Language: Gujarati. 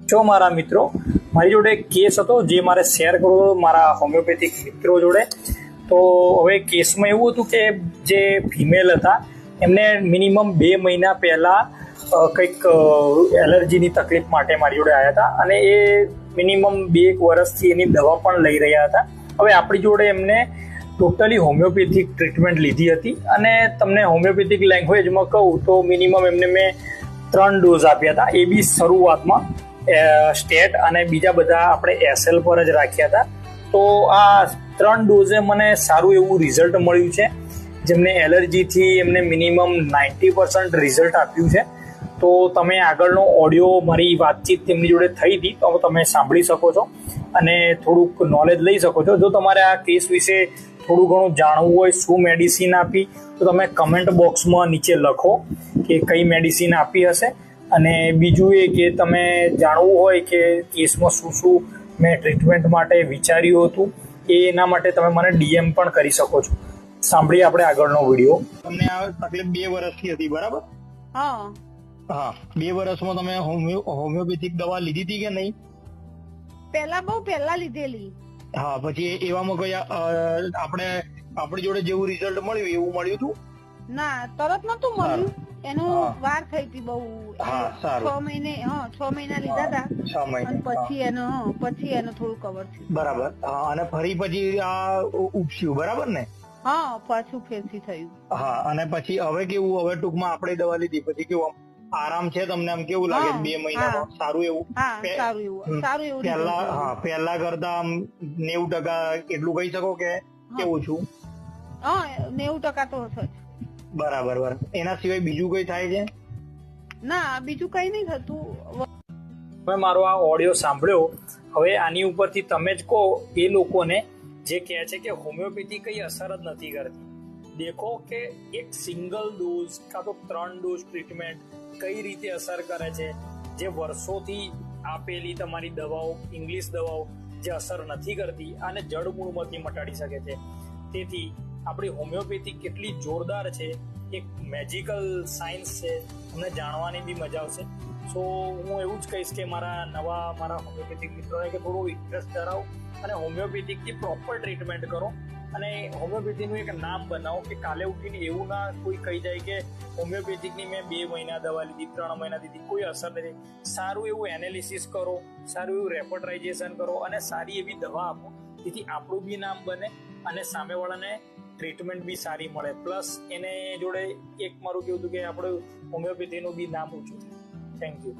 જો મારા મિત્રો, મારી જોડે એક કેસ હતો જે મારે શેર કરવો હતો મારા હોમિયોપેથિક મિત્રો જોડે. તો હવે કેસમાં એવું હતું કે જે ફિમેલ હતા એમને મિનિમમ 2 મહિના પહેલાં કંઈક એલર્જીની તકલીફ માટે મારી જોડે આવ્યા હતા અને એ મિનિમમ 2 વર્ષથી એની દવા પણ લઈ રહ્યા હતા. હવે આપણી જોડે એમને ટોટલી હોમિયોપેથિક ટ્રીટમેન્ટ લીધી હતી અને તમને હોમિયોપેથિક લેંગ્વેજમાં કહું તો મિનિમમ એમને મેં 3 ડોઝ આપ્યા હતા. એ બી શરૂઆતમાં સ્ટેટ અને બીજા બધા આપણે એસએલ પર જ રાખ્યા હતા. તો આ 3 ડોઝે મને સારું એવું રિઝલ્ટ મળ્યું છે, જેમને એલર્જીથી એમને મિનિમમ 90% રિઝલ્ટ આપ્યું છે. તો તમે આગળનો ઓડિયો મારી વાતચીત તેમની જોડે થઈ હતી તો તમે સાંભળી શકો છો અને થોડુંક નોલેજ લઈ શકો છો. જો તમારે આ કેસ વિશે થોડું ઘણું જાણવું હોય, શું મેડિસિન આપી, તો તમે કમેન્ટ બોક્સમાં નીચે લખો કે કઈ મેડિસિન આપી હશે. અને બીજું એ કે તમે જાણવું હોય કે કેસમાં શું શું મેં ટ્રીટમેન્ટ માટે વિચાર્યું હતું, એના માટે તમે મને ડીએમ પણ કરી શકો છો. સાંભળીએ આપણે આગળનો વિડીયો. તમને આ તકલીફ 2 વર્ષથી હતી, બરાબર? હા. 2 વર્ષમાં તમે હોમિયોપેથિક દવા લીધી હતી કે નહીં? બહુ પહેલા લીધેલી. હા, પછી એવામાં કોઈ આપણી જોડે જેવું રિઝલ્ટ મળ્યું એવું મળ્યું હતું? ના, તરત નતું મળ્યું. એનું વાર થઈ હતી બહુ. 6 મહિના લીધા હતા. 6 મહિના પછી એનું થોડું કવર થયું. બરાબર. અને ફરી પછી આ ઉપસ્યું, બરાબર ને? હા, પાછું ફેરથી થયું. હા, અને પછી હવે કેવું? હવે ટૂંકમાં આપણે દવા લીધી પછી કેવું આરામ છે તમને? આમ કેવું લાગે 2 મહિનામાં? સારું એવું? પહેલા કરતા આમ 90% એટલું કહી શકો કે કેવું છું? 90% તો હશે. બરાબર. એના સિવાય બીજું કઈ થાય છે? ના, બીજું કઈ નહીં થતું. તમે મારો આ ઓડિયો સાંભળ્યો, હવે આની ઉપરથી તમે જ કહો એ લોકોને જે કહે છે કે હોમિયોપેથી કઈ અસર જ નથી કરતી. દેખો કે એક સિંગલ ડોઝ કાં તો 3 ડોઝ ટ્રીટમેન્ટ કઈ રીતે અસર કરે છે. જે વર્ષોથી આપેલી તમારી દવાઓ, ઇંગ્લિશ દવાઓ જે અસર નથી કરતી આને જડમૂળમાંથી મટાડી શકે છે. તેથી આપણી હોમિયોપેથી કેટલી જોરદાર છે, એક મેજિકલ સાયન્સ છે, તમને જાણવાની બી મજા આવશે. સો હું એવું જ કહીશ કે મારા હોમિયોપેથિક મિત્રોને કે થોડું ઇન્ટરેસ્ટ ધરાવો અને હોમિયોપેથિકથી પ્રોપર ટ્રીટમેન્ટ કરો અને હોમિયોપેથીનું એક નામ બનાવો કે કાલે ઉઠીને એવું ના કોઈ કહી જાય કે હોમિયોપેથિકની મેં 2 મહિના દવા લીધી, 3 મહિના લીધી, કોઈ અસર નથી. સારું એવું એનાલિસિસ કરો, સારું એવું રેપર્ટાઇઝેશન કરો અને સારી એવી દવા આપો, જેથી આપણું બી નામ બને અને સામેવાળાને ટ્રીટમેન્ટ બી સારી મળે. પ્લસ એને જોડે એક મારું કેવું હતું કે આપણું હોમિયોપેથીનું બી નામ ઊંચું થાય. Thank you.